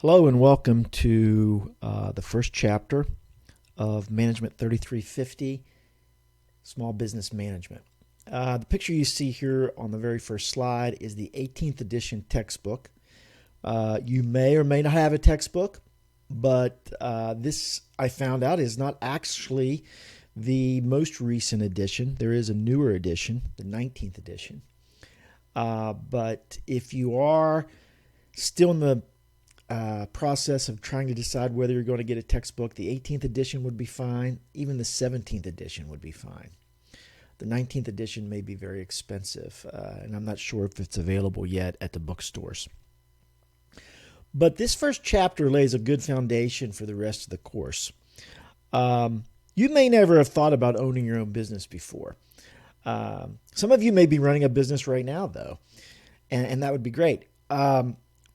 Hello and welcome to the first chapter of Management 3350, Small Business Management. The picture you see here on the very first slide is the 18th edition textbook. You may or may not have a textbook, but this, I found out, is not actually the most recent edition. There is a newer edition, the 19th edition. But if you are still in the process of trying to decide whether you're going to get a textbook, the 18th edition would be fine. Even the 17th edition would be fine. The 19th edition may be very expensive, and I'm not sure if it's available yet at the bookstores. But this first chapter lays a good foundation for the rest of the course. You may never have thought about owning your own business before. Some of you may be running a business right now, though, and that would be great.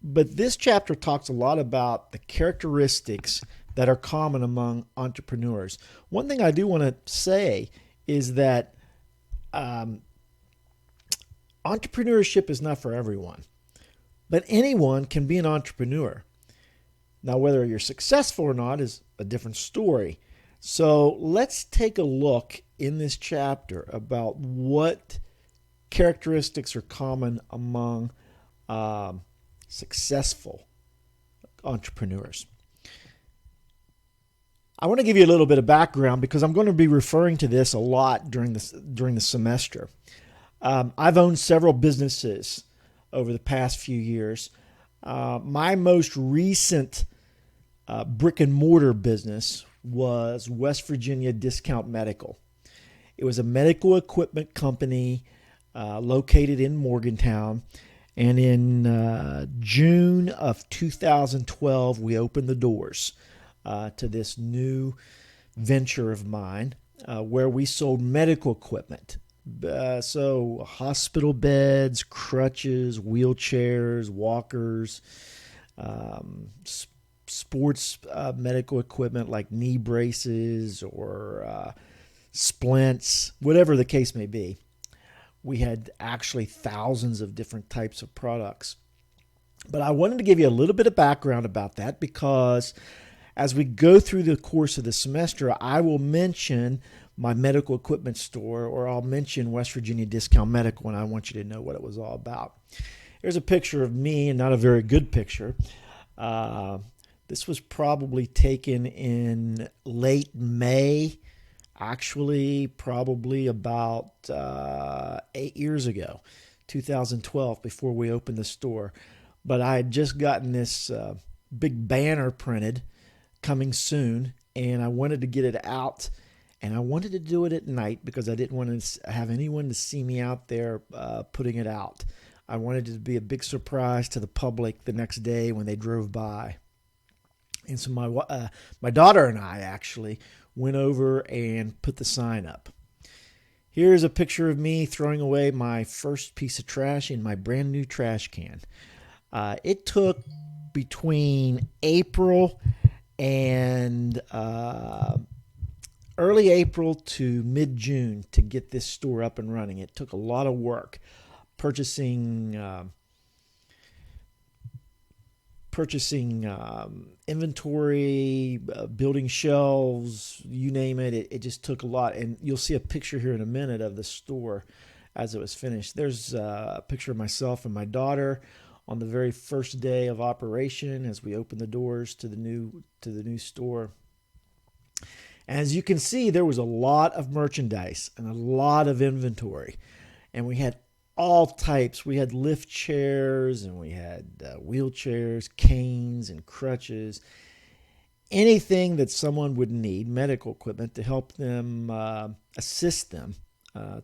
But this chapter talks a lot about the characteristics that are common among entrepreneurs. One thing I do want to say is that entrepreneurship is not for everyone, but anyone can be an entrepreneur. Now, whether you're successful or not is a different story. So let's take a look in this chapter about what characteristics are common among successful entrepreneurs. I want to give you a little bit of background because I'm going to be referring to this a lot during the semester. I've owned several businesses over the past few years. My most recent brick and mortar business was West Virginia Discount Medical. It was a medical equipment company located in Morgantown. And in June of 2012, we opened the doors to this new venture of mine where we sold medical equipment. So hospital beds, crutches, wheelchairs, walkers, sports medical equipment like knee braces or splints, whatever the case may be. We had actually thousands of different types of products. But I wanted to give you a little bit of background about that because as we go through the course of the semester, I will mention my medical equipment store or I'll mention West Virginia Discount Medical, and I want you to know what it was all about. Here's a picture of me, and not a very good picture. This was probably taken in late May. Actually, probably about 8 years ago, 2012, before we opened the store. But I had just gotten this big banner printed, coming soon, and I wanted to get it out. And I wanted to do it at night because I didn't want to have anyone to see me out there putting it out. I wanted it to be a big surprise to the public the next day when they drove by. And so my daughter and I actually went over and put the sign up. Here's a picture of me throwing away my first piece of trash in my brand new trash can. It took between April and early April to mid-June to get this store up and running. It took a lot of work purchasing inventory, building shelves, you name it. It just took a lot. And you'll see a picture here in a minute of the store as it was finished. There's a picture of myself and my daughter on the very first day of operation as we opened the doors to the new store. And as you can see, there was a lot of merchandise and a lot of inventory. And we had all types. We had lift chairs and we had wheelchairs, canes, and crutches. Anything that someone would need, medical equipment, to help them, assist them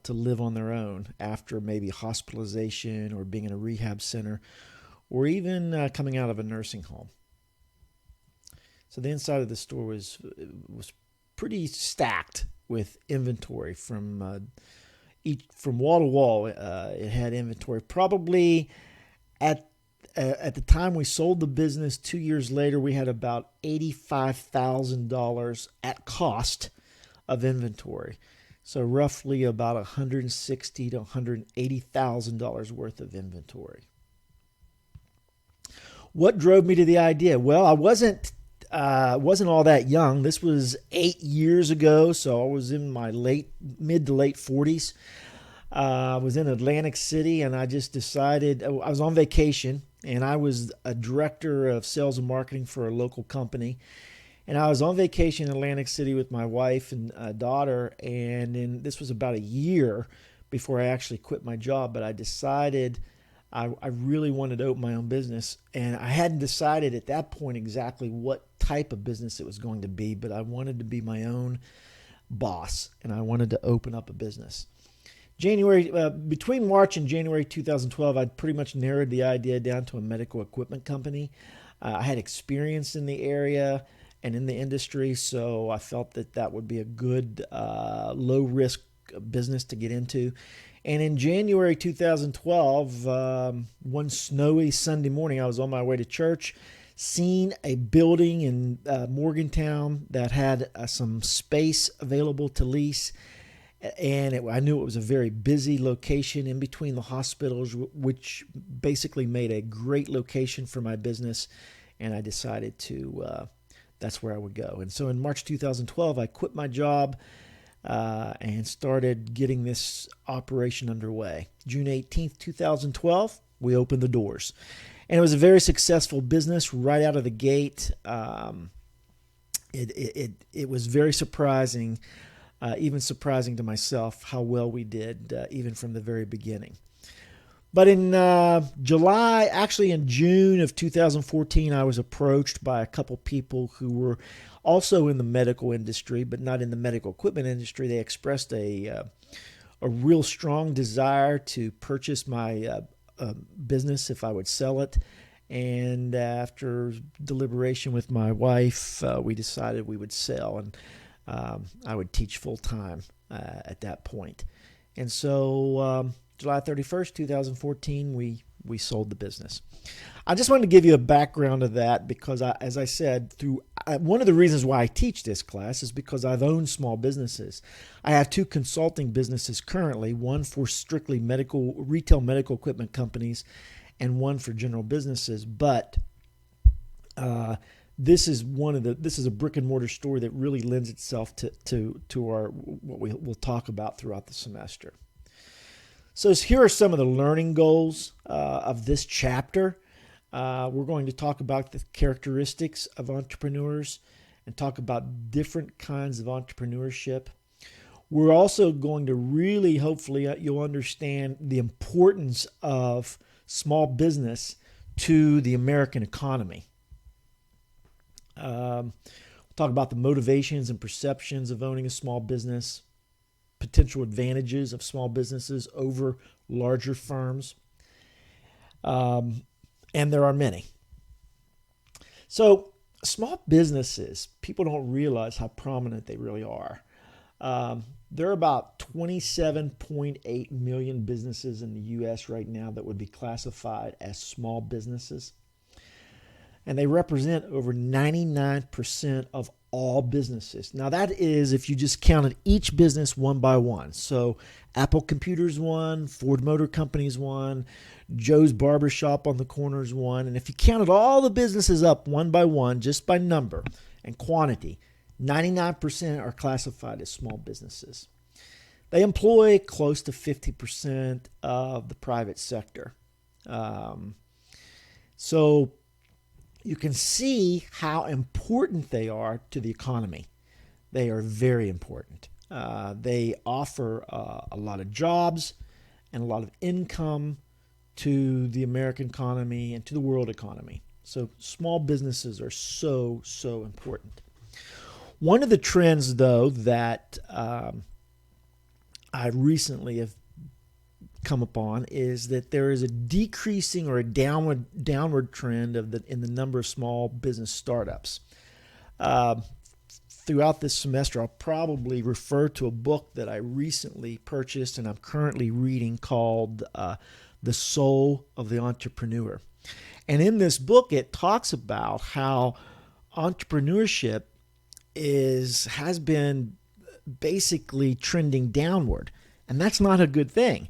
to live on their own after maybe hospitalization or being in a rehab center or even coming out of a nursing home. So the inside of the store was pretty stacked with inventory from wall to wall. It had inventory. Probably at the time we sold the business 2 years later, we had about $85,000 at cost of inventory. So roughly about $160,000 to $180,000 worth of inventory. What drove me to the idea? Well, I wasn't all that young. This was 8 years ago, so I was in my mid to late 40s. I was in Atlantic City, and I just decided I was on vacation, and I was a director of sales and marketing for a local company. And I was on vacation in Atlantic City with my wife and daughter, and then this was about a year before I actually quit my job. But I decided I really wanted to open my own business, and I hadn't decided at that point exactly what type of business it was going to be, but I wanted to be my own boss, and I wanted to open up a business. Between March and January 2012, I'd pretty much narrowed the idea down to a medical equipment company. I had experience in the area and in the industry, so I felt that would be a good low-risk business to get into. And in January 2012, one snowy Sunday morning, I was on my way to church, seen a building in Morgantown that had some space available to lease. And I knew it was a very busy location in between the hospitals, which basically made a great location for my business. And I decided that's where I would go. And so in March 2012, I quit my job and started getting this operation underway. June 18th, 2012, we opened the doors. And it was a very successful business right out of the gate. It was very surprising. Even surprising to myself how well we did, even from the very beginning. But in June of 2014, I was approached by a couple people who were also in the medical industry, but not in the medical equipment industry. They expressed a real strong desire to purchase my business if I would sell it. And after deliberation with my wife, we decided we would sell. And I would teach full-time at that point. And so July 31st, 2014, we sold the business. I just wanted to give you a background of that because, as I said, one of the reasons why I teach this class is because I've owned small businesses. I have 2 consulting businesses currently, one for strictly retail medical equipment companies and one for general businesses. But this is a brick and mortar store that really lends itself to our what we'll talk about throughout the semester. So here are some of the learning goals of this chapter. We're going to talk about the characteristics of entrepreneurs and talk about different kinds of entrepreneurship. We're also going to really, hopefully, you'll understand the importance of small business to the American economy. We'll talk about the motivations and perceptions of owning a small business, potential advantages of small businesses over larger firms, and there are many. So small businesses, people don't realize how prominent they really are. There are about 27.8 million businesses in the U.S. right now that would be classified as small businesses. And they represent over 99% of all businesses. Now that is if you just counted each business one by one. So Apple Computers one, Ford Motor Company's one, Joe's Barbershop on the corner's one. And if you counted all the businesses up one by one, just by number and quantity, 99% are classified as small businesses. They employ close to 50% of the private sector. So you can see how important they are to the economy. They are very important. They offer a lot of jobs and a lot of income to the American economy and to the world economy. So small businesses are so important. One of the trends, though, that I recently have come upon is that there is a decreasing or a downward trend in the number of small business startups. Throughout this semester, I'll probably refer to a book that I recently purchased and I'm currently reading called The Soul of the Entrepreneur. And in this book, it talks about how entrepreneurship has been basically trending downward. And that's not a good thing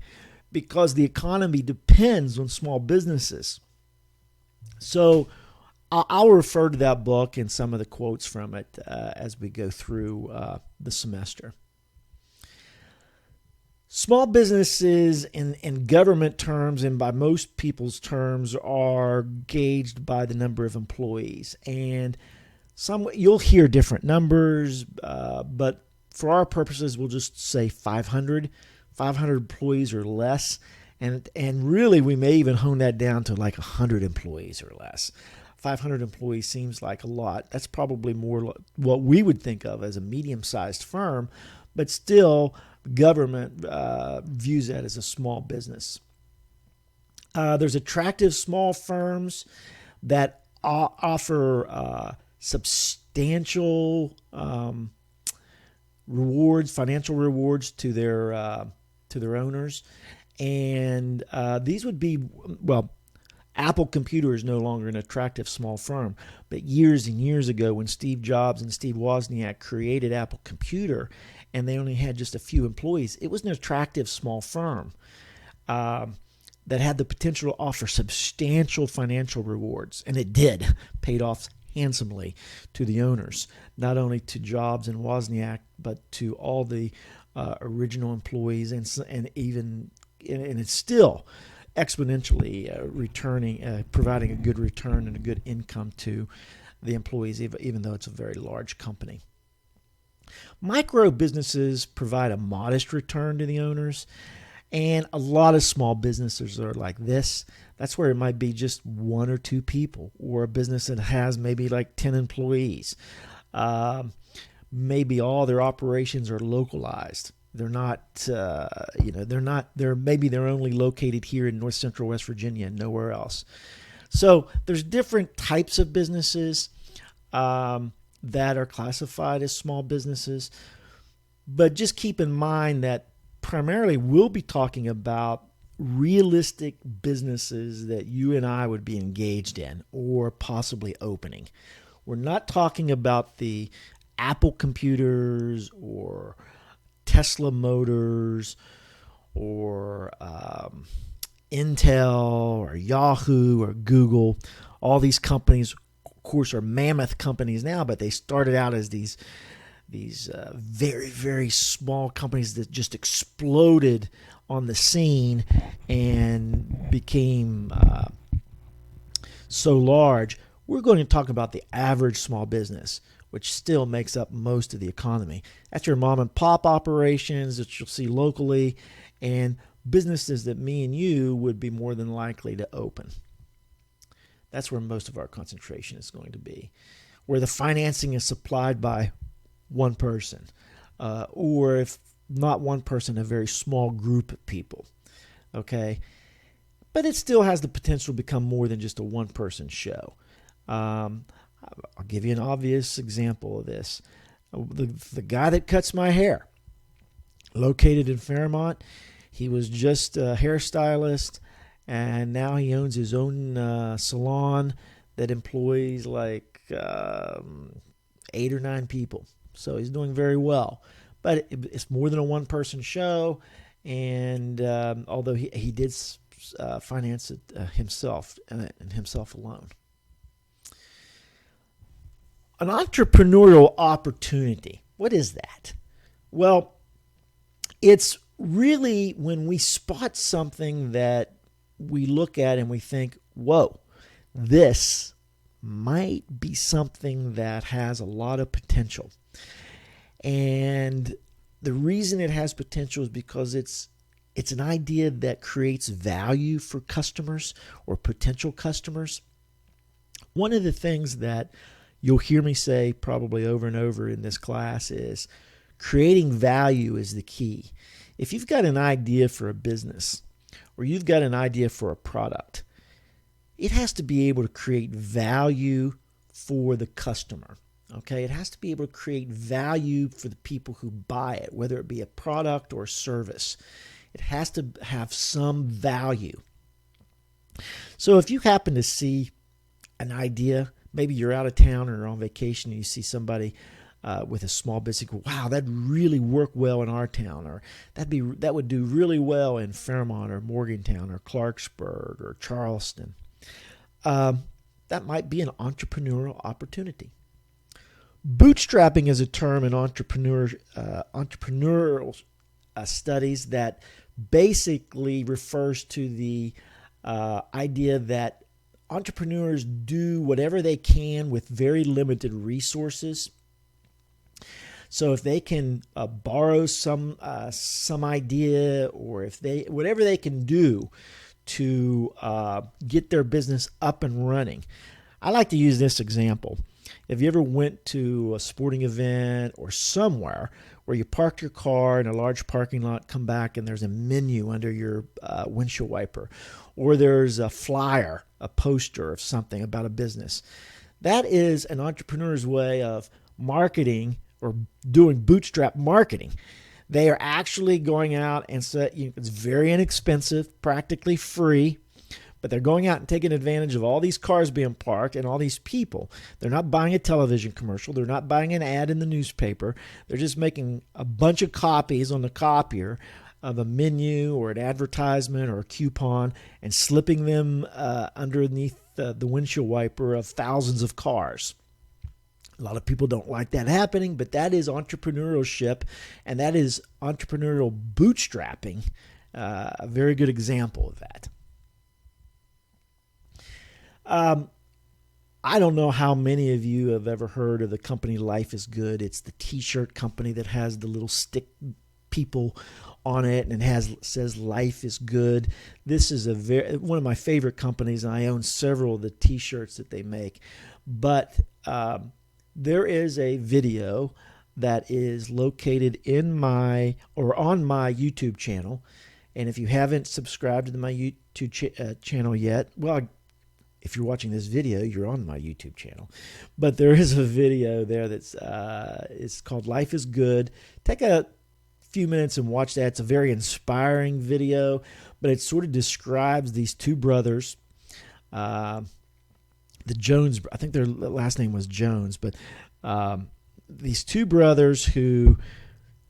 because the economy depends on small businesses. So I'll refer to that book and some of the quotes from it as we go through the semester. Small businesses in government terms and by most people's terms are gauged by the number of employees. And you'll hear different numbers, but for our purposes, we'll just say 500 employees or less. And really, we may even hone that down to like 100 employees or less. 500 employees seems like a lot. That's probably more what we would think of as a medium-sized firm, but still, government views that as a small business. There's attractive small firms that offer substantial rewards, financial rewards to their owners, and these would be, well, Apple Computer is no longer an attractive small firm, but years and years ago when Steve Jobs and Steve Wozniak created Apple Computer and they only had just a few employees, it was an attractive small firm that had the potential to offer substantial financial rewards, and it did, paid off handsomely to the owners, not only to Jobs and Wozniak, but to all the original employees, and it's still exponentially providing a good return and a good income to the employees, even though it's a very large company. Micro businesses provide a modest return to the owners, and a lot of small businesses are like this. That's where it might be just one or two people, or a business that has maybe like 10 employees. Maybe all their operations are localized. They're not, maybe they're only located here in North Central West Virginia and nowhere else. So there's different types of businesses that are classified as small businesses. But just keep in mind that primarily we'll be talking about realistic businesses that you and I would be engaged in or possibly opening. We're not talking about the Apple computers or Tesla Motors or Intel or Yahoo or Google. All these companies, of course, are mammoth companies now, but they started out as these very, very small companies that just exploded on the scene and became so large. We're going to talk about the average small business, which still makes up most of the economy. That's your mom and pop operations that you'll see locally, and businesses that me and you would be more than likely to open. That's where most of our concentration is going to be, where the financing is supplied by one person, or if not one person, a very small group of people. Okay, but it still has the potential to become more than just a one-person show. I'll give you an obvious example of this. The guy that cuts my hair, located in Fairmont, he was just a hairstylist, and now he owns his own salon that employs like 8 or 9 people. So he's doing very well. But it's more than a one-person show, and although he did finance it himself and himself alone. An entrepreneurial opportunity. What is that? Well, it's really when we spot something that we look at and we think, whoa, this might be something that has a lot of potential. And the reason it has potential is because it's an idea that creates value for customers or potential customers. One of the things that you'll hear me say probably over and over in this class is creating value is the key. If you've got an idea for a business or you've got an idea for a product, it has to be able to create value for the customer. Okay, it has to be able to create value for the people who buy it, whether it be a product or service. It has to have some value. So if you happen to see an idea, maybe you're out of town or on vacation and you see somebody with a small business, wow, that'd really work well in our town, or that would do really well in Fairmont or Morgantown or Clarksburg or Charleston. that might be an entrepreneurial opportunity. Bootstrapping is a term in entrepreneurial studies that basically refers to the idea that entrepreneurs do whatever they can with very limited resources. So if they can borrow some idea, or if they whatever they can do to get their business up and running. I like to use this example. If you ever went to a sporting event or somewhere where you park your car in a large parking lot, come back and there's a menu under your windshield wiper, or there's a flyer, a poster of something about a business, that is an entrepreneur's way of marketing or doing bootstrap marketing. They are actually going out and it's very inexpensive, practically free, but they're going out and taking advantage of all these cars being parked and all these people. They're not buying a television commercial. They're not buying an ad in the newspaper. They're just making a bunch of copies on the copier of a menu or an advertisement or a coupon and slipping them underneath the windshield wiper of thousands of cars. A lot of people don't like that happening, but that is entrepreneurship, and that is entrepreneurial bootstrapping, a very good example of that. I don't know how many of you have ever heard of the company Life is Good. It's the t-shirt company that has the little stick people on it and says Life is Good. This is one of my favorite companies, and I own several of the t-shirts that they make. But there is a video that is located on my YouTube channel, and if you haven't subscribed to my YouTube channel yet, well, if you're watching this video, you're on my YouTube channel. But there is a video there that's it's called Life is Good. Take a few minutes and watch that. It's a very inspiring video, but it sort of describes these two brothers. The Jones, I think their last name was Jones, but these two brothers who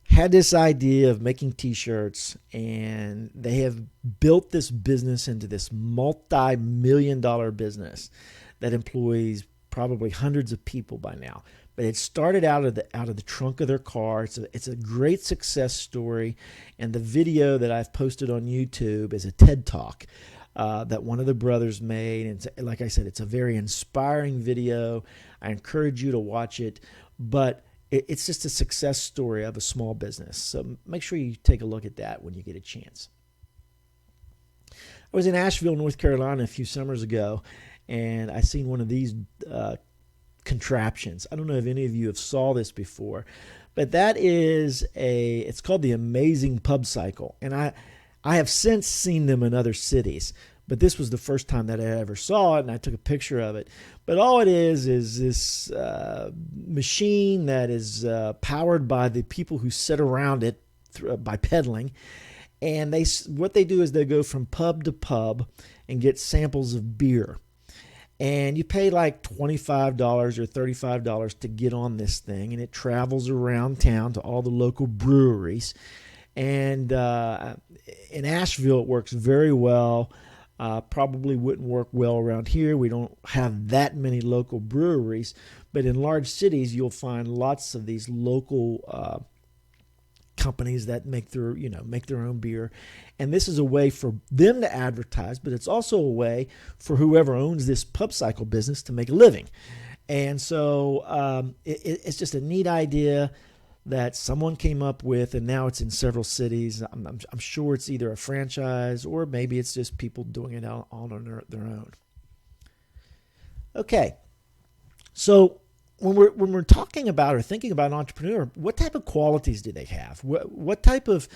had this idea of making t-shirts, and they have built this business into this multi-million-dollar business that employs probably hundreds of people by now. But it started out of the trunk of their car. It's a great success story, and the video that I've posted on YouTube is a TED Talk that one of the brothers made. And like I said, it's a very inspiring video. I encourage you to watch it, but it's just a success story of a small business. So make sure you take a look at that when you get a chance. I was in Asheville, North Carolina a few summers ago, and I seen one of these contraptions. I don't know if any of you have saw this before, but that is it's called the Amazing Pub Cycle. And I have since seen them in other cities, but this was the first time that I ever saw it, and I took a picture of it. But all it is this machine that is powered by the people who sit around it by pedaling. And what they do is they go from pub to pub and get samples of beer. And you pay like $25 or $35 to get on this thing, and it travels around town to all the local breweries. And in Asheville, it works very well. Probably wouldn't work well around here. We don't have that many local breweries, but in large cities, you'll find lots of these local companies that make their own beer. And this is a way for them to advertise, but it's also a way for whoever owns this pub cycle business to make a living. And so it's just a neat idea that someone came up with, and now it's in several cities. I'm sure it's either a franchise or maybe it's just people doing it on their own. Okay, so when we're talking about or thinking about an entrepreneur, what type of qualities do they have? What type of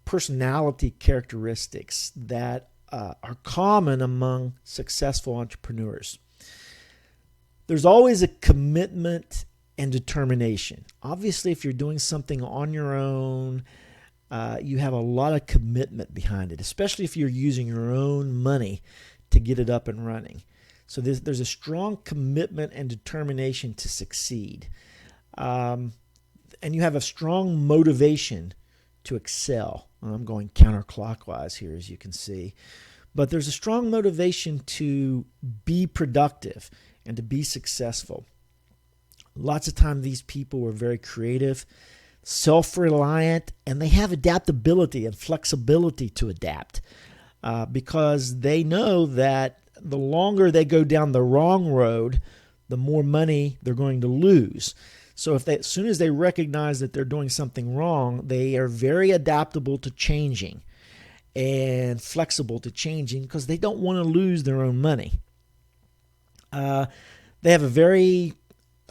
personality characteristics that are common among successful entrepreneurs? There's always a commitment and determination. Obviously, if you're doing something on your own, you have a lot of commitment behind it, especially if you're using your own money to get it up and running. So there's a strong commitment and determination to succeed. And you have a strong motivation to excel. I'm going counterclockwise here, as you can see. But there's a strong motivation to be productive and to be successful. Lots of time these people are very creative, self-reliant, and they have adaptability and flexibility to adapt because they know that the longer they go down the wrong road, the more money they're going to lose. So as soon as they recognize that they're doing something wrong, they are very adaptable to changing and flexible to changing because they don't want to lose their own money. They have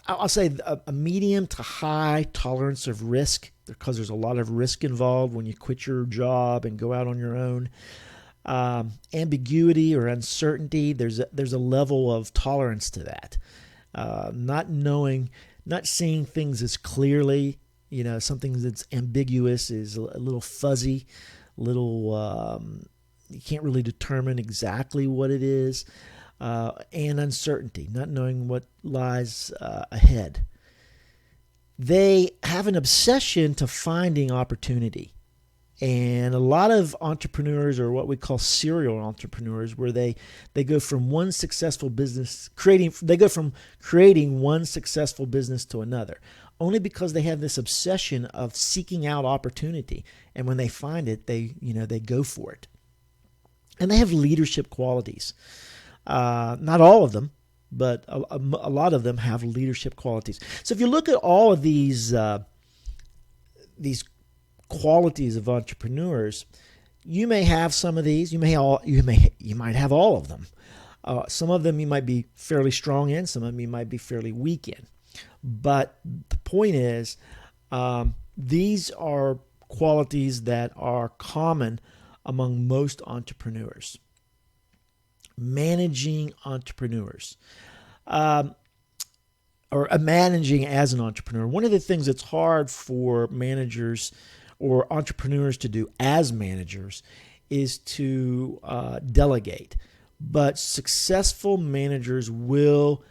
I'll say a medium to high tolerance of risk because there's a lot of risk involved when you quit your job and go out on your own. Ambiguity or uncertainty, there's a level of tolerance to that. Not seeing things as clearly, something that's ambiguous is a little fuzzy, you can't really determine exactly what it is, and uncertainty, not knowing what lies ahead. They have an obsession to finding opportunity. And a lot of entrepreneurs are what we call serial entrepreneurs, where they go from one successful business, creating one successful business to another, only because they have this obsession of seeking out opportunity. And when they find it, they go for it. And they have leadership qualities. Not all of them, but a lot of them have leadership qualities. So if you look at all of these qualities of entrepreneurs, you may have some of these. You might have all of them. Some of them you might be fairly strong in. Some of them you might be fairly weak in. But the point is, these are qualities that are common among most entrepreneurs. Managing entrepreneurs. Or managing as an entrepreneur. One of the things that's hard for managers or entrepreneurs to do as managers is to delegate. But successful managers will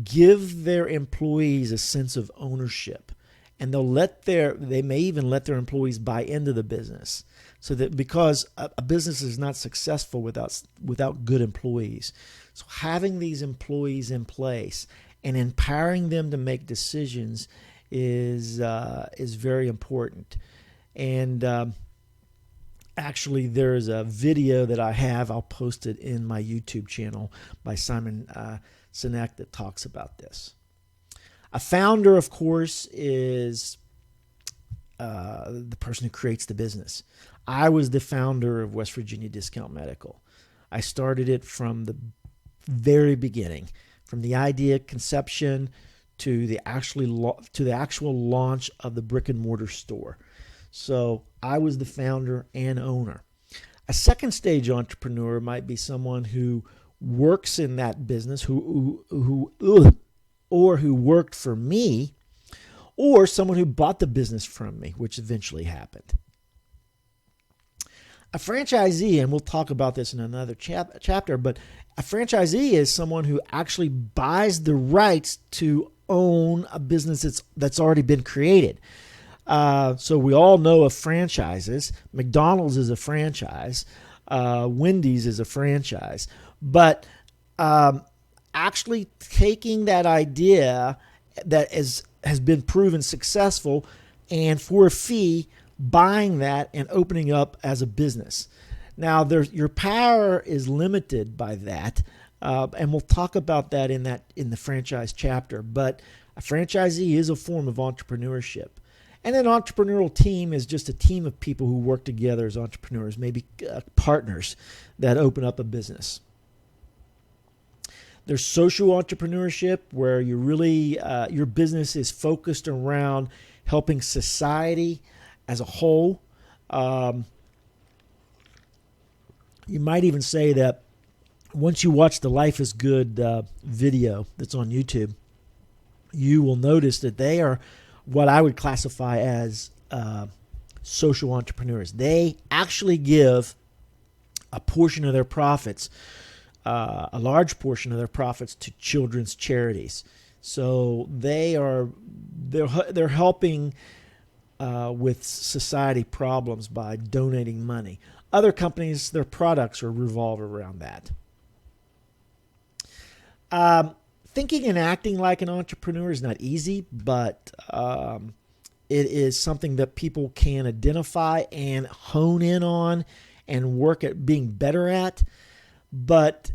give their employees a sense of ownership, and they may even let their employees buy into the business. So that because a business is not successful without good employees. So having these employees in place and empowering them to make decisions is very important. And actually, there's a video that I have. I'll post it in my YouTube channel by Simon Sinek that talks about this. A founder, of course, is the person who creates the business. I was the founder of West Virginia Discount Medical. I started it from the very beginning, from the idea conception to the actual launch of the brick and mortar store. So I was the founder and owner. A second stage entrepreneur might be someone who works in that business, who worked for me, or someone who bought the business from me, which eventually happened. A franchisee, and we'll talk about this in another chapter, but a franchisee is someone who actually buys the rights to own a business that's already been created. So we all know of franchises. McDonald's is a franchise. Wendy's is a franchise. But actually taking that idea that has been proven successful and for a fee, buying that and opening up as a business. Now, your power is limited by that, and we'll talk about that in the franchise chapter. But a franchisee is a form of entrepreneurship. And an entrepreneurial team is just a team of people who work together as entrepreneurs, maybe partners that open up a business. There's social entrepreneurship, where you really your business is focused around helping society as a whole. You might even say that once you watch the Life is Good video that's on YouTube, you will notice that they are what I would classify as social entrepreneurs. They actually give a portion of their profits, a large portion of their profits, to children's charities. So they're helping with society problems by donating money. Other companies, their products are revolved around that. thinking and acting like an entrepreneur is not easy, but it is something that people can identify and hone in on and work at being better at. But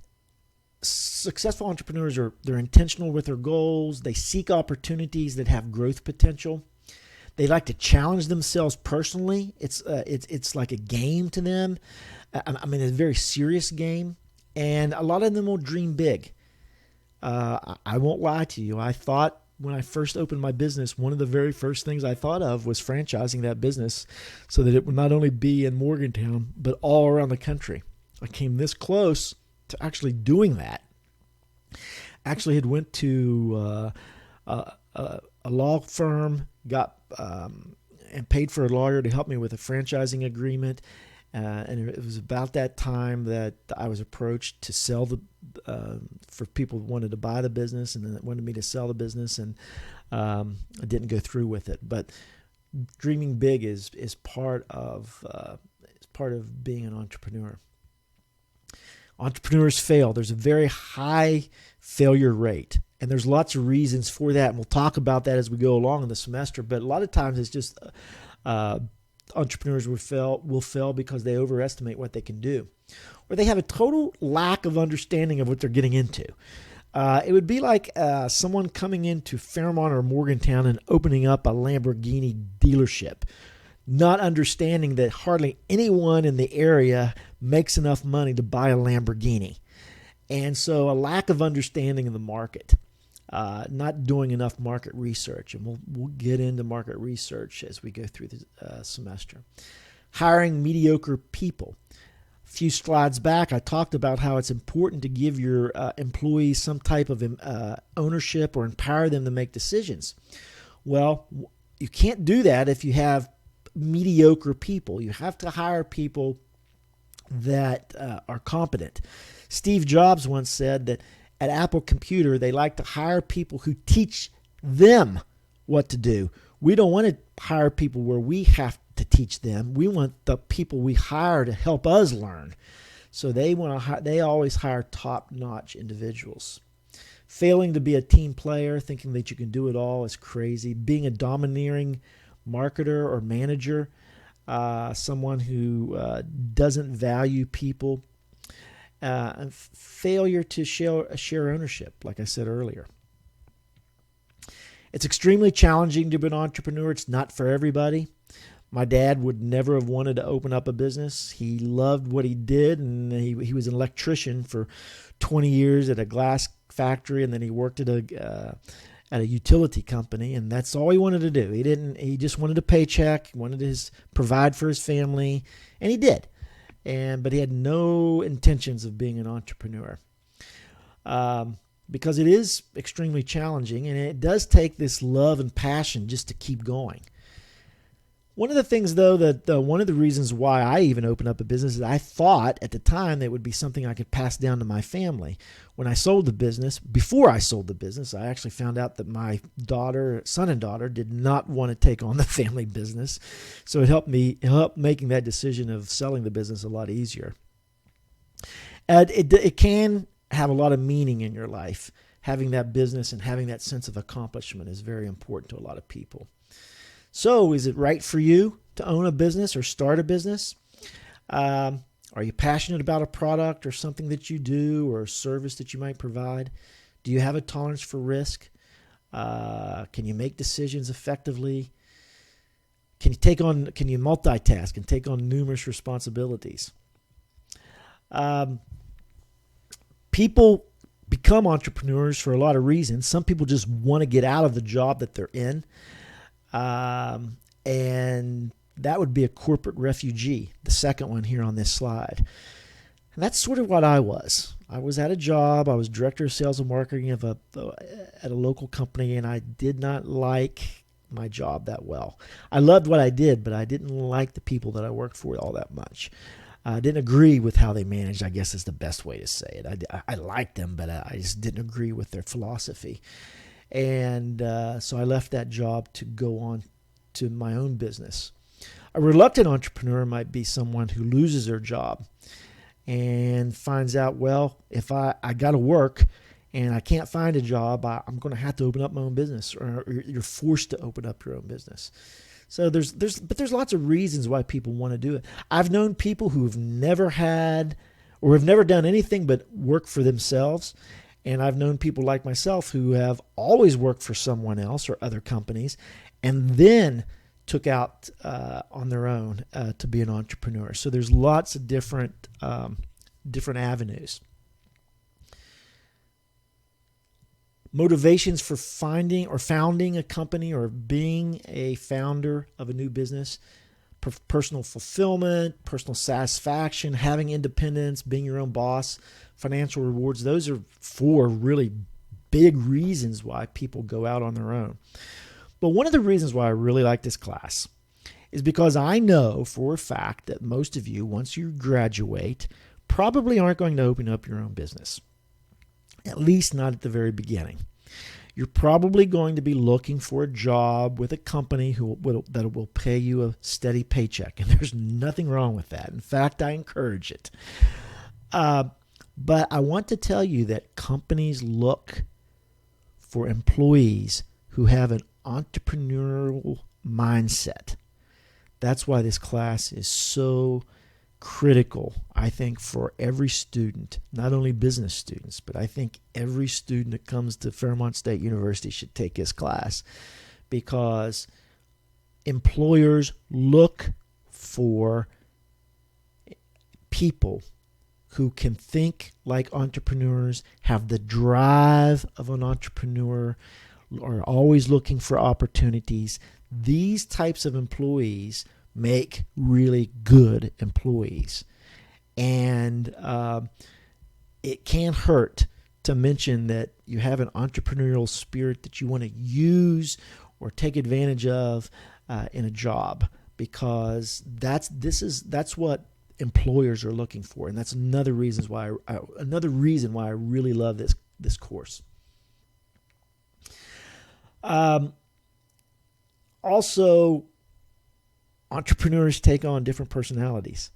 successful entrepreneurs they're intentional with their goals. They seek opportunities that have growth potential. They like to challenge themselves personally. It's like a game to them. I mean, it's a very serious game. And a lot of them will dream big. I won't lie to you. I thought when I first opened my business, one of the very first things I thought of was franchising that business so that it would not only be in Morgantown, but all around the country. I came this close to actually doing that. Actually had went to a law firm, got and paid for a lawyer to help me with a franchising agreement. And it was about that time that I was approached to sell for people who wanted to buy the business and then wanted me to sell the business, and I didn't go through with it. But dreaming big is part of being an entrepreneur. Entrepreneurs fail. There's a very high failure rate, and there's lots of reasons for that. And we'll talk about that as we go along in the semester. But a lot of times it's just entrepreneurs will fail because they overestimate what they can do, or they have a total lack of understanding of what they're getting into. It would be like someone coming into Fairmont or Morgantown and opening up a Lamborghini dealership, not understanding that hardly anyone in the area makes enough money to buy a Lamborghini. And so a lack of understanding of the market, not doing enough market research. And we'll get into market research as we go through the semester. Hiring mediocre people. A few slides back, I talked about how it's important to give your employees some type of ownership or empower them to make decisions. Well, you can't do that if you have mediocre people. You have to hire people that are competent. Steve Jobs once said that at Apple Computer, they like to hire people who teach them what to do. We don't want to hire people where we have to teach them. We want the people we hire to help us learn. So they always hire top-notch individuals. Failing to be a team player, thinking that you can do it all is crazy. Being a domineering marketer or manager, someone who doesn't value people. And failure to share ownership, like I said earlier. It's extremely challenging to be an entrepreneur. It's not for everybody. My dad would never have wanted to open up a business. He loved what he did, and he was an electrician for 20 years at a glass factory, and then he worked at a utility company, and that's all he wanted to do. He just wanted a paycheck, wanted to provide for his family, and he did. But he had no intentions of being an entrepreneur because it is extremely challenging, and it does take this love and passion just to keep going. One of the things, though, one of the reasons why I even opened up a business is I thought at the time that it would be something I could pass down to my family. When I sold the business, before I sold the business, I actually found out that my son and daughter did not want to take on the family business. So it helped making that decision of selling the business a lot easier. And it can have a lot of meaning in your life. Having that business and having that sense of accomplishment is very important to a lot of people. So is it right for you to own a business or start a business? Are you passionate about a product or something that you do or a service that you might provide? Do you have a tolerance for risk? Can you make decisions effectively? Can you multitask and take on numerous responsibilities? People become entrepreneurs for a lot of reasons. Some people just want to get out of the job that they're in. And that would be a corporate refugee, the second one here on this slide. And that's sort of what I was. I was at a job. I was director of sales and marketing at a local company, and I did not like my job that well. I loved what I did, but I didn't like the people that I worked for all that much. I didn't agree with how they managed, I guess is the best way to say it. I liked them, but I just didn't agree with their philosophy. And so I left that job to go on to my own business. A reluctant entrepreneur might be someone who loses their job and finds out, well, if I got to work and I can't find a job, I'm going to have to open up my own business, or you're forced to open up your own business. So there's lots of reasons why people want to do it. I've known people who've never had or have never done anything but work for themselves. And I've known people like myself who have always worked for someone else or other companies and then took out on their own to be an entrepreneur. So there's lots of different avenues. Motivations for finding or founding a company or being a founder of a new business: personal fulfillment, personal satisfaction, having independence, being your own boss, financial rewards. Those are 4 really big reasons why people go out on their own. But one of the reasons why I really like this class is because I know for a fact that most of you, once you graduate, probably aren't going to open up your own business. At least not at the very beginning. You're probably going to be looking for a job with a company that will pay you a steady paycheck, and there's nothing wrong with that. In fact, I encourage it. But I want to tell you that companies look for employees who have an entrepreneurial mindset. That's why this class is so critical, I think, for every student, not only business students, but I think every student that comes to Fairmont State University should take this class, because employers look for people who can think like entrepreneurs, have the drive of an entrepreneur, are always looking for opportunities. These types of employees make really good employees. And it can't hurt to mention that you have an entrepreneurial spirit that you want to use or take advantage of in a job, because that's what employers are looking for, and that's another reason why I really love this course. Also, entrepreneurs take on different personalities.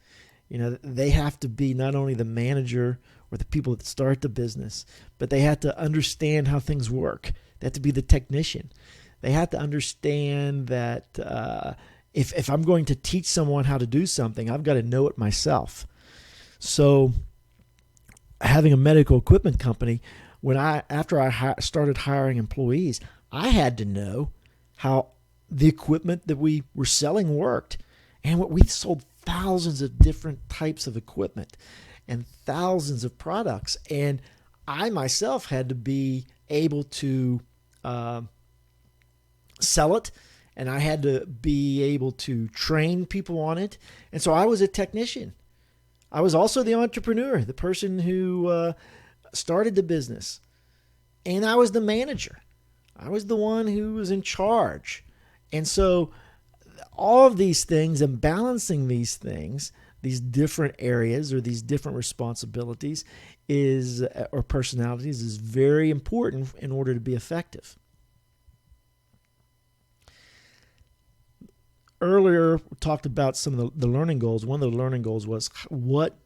They have to be not only the manager or the people that start the business, but they have to understand how things work. They have to be the technician. They have to understand that if I'm going to teach someone how to do something, I've got to know it myself. So having a medical equipment company, after I started hiring employees, I had to know how the equipment that we were selling worked. And we sold thousands of different types of equipment and thousands of products. And I myself had to be able to sell it, and I had to be able to train people on it. And so I was a technician. I was also the entrepreneur, the person who started the business. And I was the manager. I was the one who was in charge. And so all of these things and balancing these things, these different areas or these different responsibilities or personalities is very important in order to be effective. Earlier, we talked about some of the learning goals. One of the learning goals was, what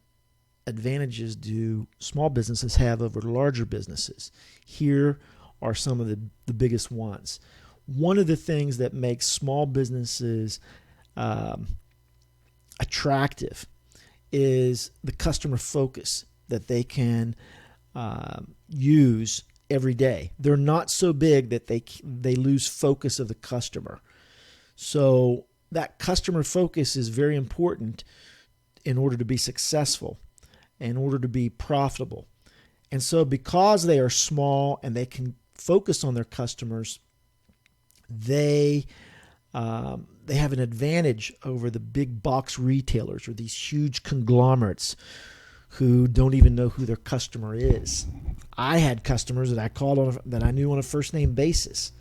advantages do small businesses have over larger businesses? Here are some of the biggest ones. One of the things that makes small businesses attractive is the customer focus that they can use every day. They're not so big that they lose focus of the customer. So that customer focus is very important in order to be successful, in order to be profitable. And so because they are small and they can focus on their customers, they have an advantage over the big box retailers or these huge conglomerates who don't even know who their customer is. I had customers that I called that I knew on a first name basis,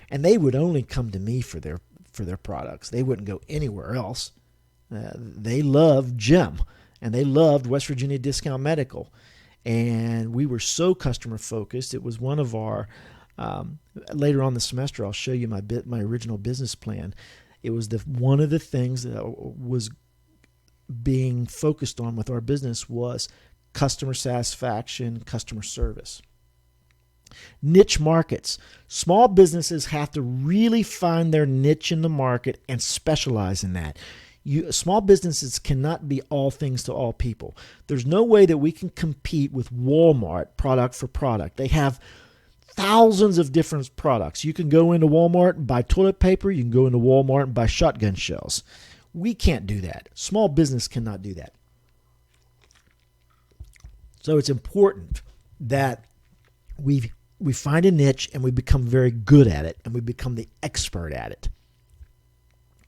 and they would only come to me for their products. They wouldn't go anywhere else. They loved Jim, and they loved West Virginia Discount Medical, and we were so customer focused. It was one of our later on the semester, I'll show you my original business plan. It was one of the things that was being focused on with our business was customer satisfaction, customer service. Niche markets. Small businesses have to really find their niche in the market and specialize in that. Small businesses cannot be all things to all people. There's no way that we can compete with Walmart product for product. They have thousands of different products. You can go into Walmart and buy toilet paper. You can go into Walmart and buy shotgun shells. We can't do that. Small business cannot do that. So it's important that we find a niche and we become very good at it and we become the expert at it.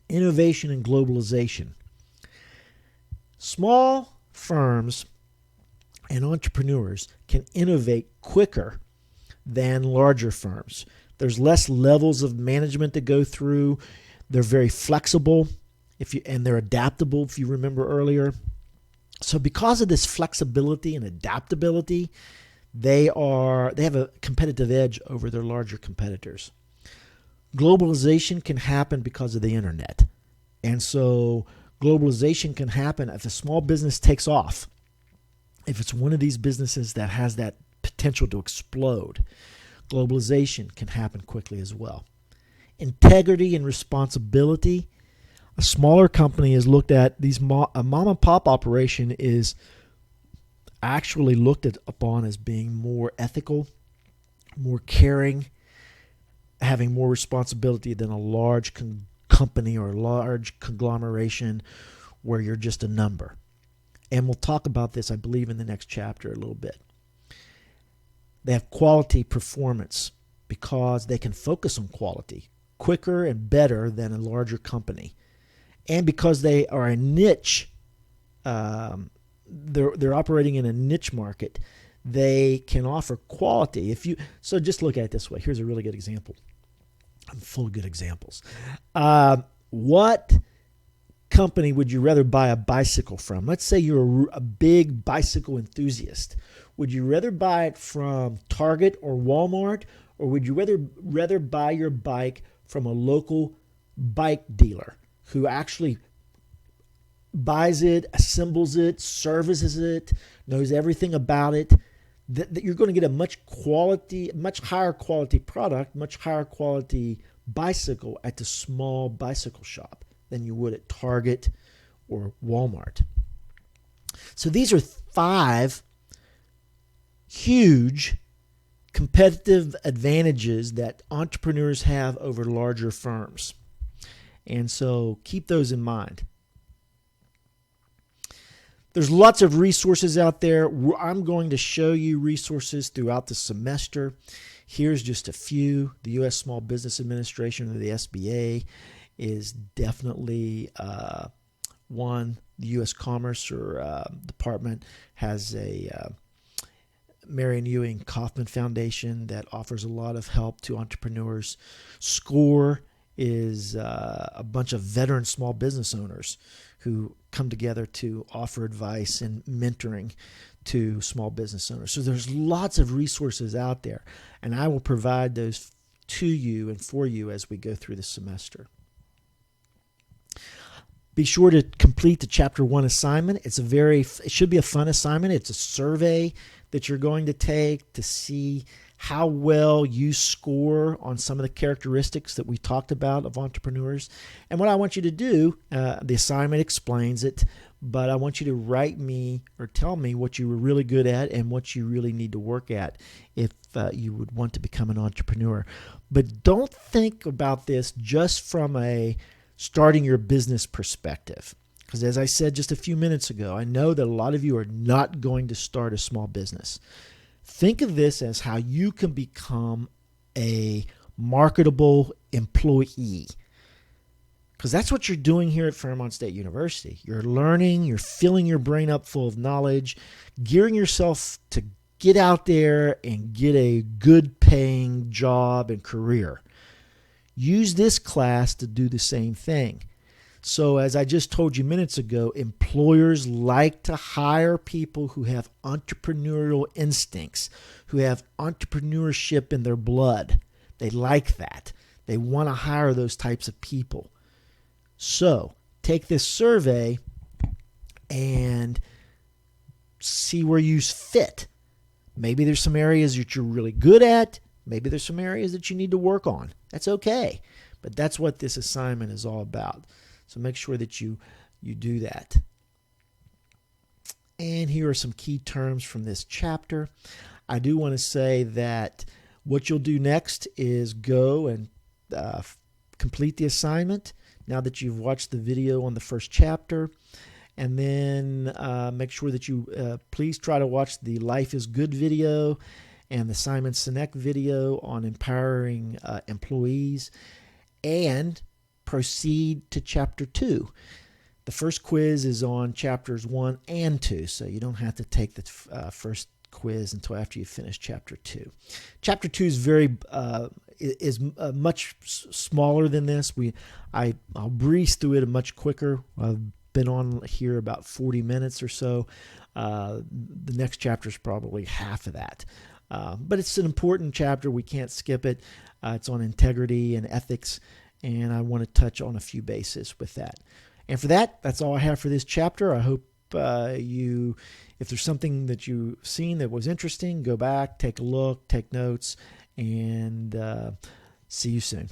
Innovation and globalization. Small firms and entrepreneurs can innovate quicker than larger firms. There's less levels of management to go through. They're very flexible and they're adaptable, if you remember earlier. So because of this flexibility and adaptability, they have a competitive edge over their larger competitors. Globalization can happen because of the internet. And so globalization can happen if a small business takes off. If it's one of these businesses that has that potential to explode, globalization can happen quickly as well. Integrity and responsibility. A smaller company is looked at, a mom and pop operation is actually looked upon as being more ethical, more caring, having more responsibility than a large company or a large conglomeration where you're just a number. And we'll talk about this, I believe, in the next chapter a little bit. They have quality performance because they can focus on quality quicker and better than a larger company. And because they are a niche, they're operating in a niche market, they can offer quality. So just look at it this way. Here's a really good example. I'm full of good examples. What company would you rather buy a bicycle from? Let's say you're a big bicycle enthusiast. Would you rather buy it from Target or Walmart, or would you rather buy your bike from a local bike dealer who actually buys it, assembles it, services it, knows everything about it? That you're going to get a much higher quality product, much higher quality bicycle at the small bicycle shop than you would at Target or Walmart. So these are 5 huge competitive advantages that entrepreneurs have over larger firms. And so keep those in mind. There's lots of resources out there. I'm going to show you resources throughout the semester. Here's just a few. The U.S. Small Business Administration, or the SBA, is definitely one. The U.S. Commerce Department has a Marion Ewing Kauffman Foundation that offers a lot of help to entrepreneurs. SCORE is a bunch of veteran small business owners who come together to offer advice and mentoring to small business owners. So there's lots of resources out there, and I will provide those to you and for you as we go through the semester. Be sure to complete the Chapter 1 assignment. It should be a fun assignment. It's a survey that you're going to take to see how well you score on some of the characteristics that we talked about of entrepreneurs. And what I want you to do, the assignment explains it, but I want you to write me or tell me what you were really good at and what you really need to work at if you would want to become an entrepreneur. But don't think about this just from a starting your business perspective. Because as I said just a few minutes ago, I know that a lot of you are not going to start a small business. Think of this as how you can become a marketable employee. Because that's what you're doing here at Fairmont State University. You're learning, you're filling your brain up full of knowledge, gearing yourself to get out there and get a good paying job and career. Use this class to do the same thing. So as I just told you minutes ago, employers like to hire people who have entrepreneurial instincts, who have entrepreneurship in their blood. They like that. They want to hire those types of people. So take this survey and see where you fit. Maybe there's some areas that you're really good at. Maybe there's some areas that you need to work on. That's okay. But that's what this assignment is all about. So make sure that you do that. And here are some key terms from this chapter. I do want to say that what you'll do next is go and complete the assignment now that you've watched the video on the first chapter. And then make sure that you please try to watch the Life is Good video and the Simon Sinek video on empowering employees, and proceed to chapter 2. The first quiz is on chapters 1 and 2, so you don't have to take the first quiz until after you finish chapter 2. Chapter 2 is much smaller than this. I'll breeze through it much quicker. I've been on here about 40 minutes or so. The next chapter is probably half of that. But it's an important chapter. We can't skip it. It's on integrity and ethics, and I want to touch on a few bases with that. And for that, that's all I have for this chapter. I hope if there's something that you've seen that was interesting, go back, take a look, take notes, and see you soon.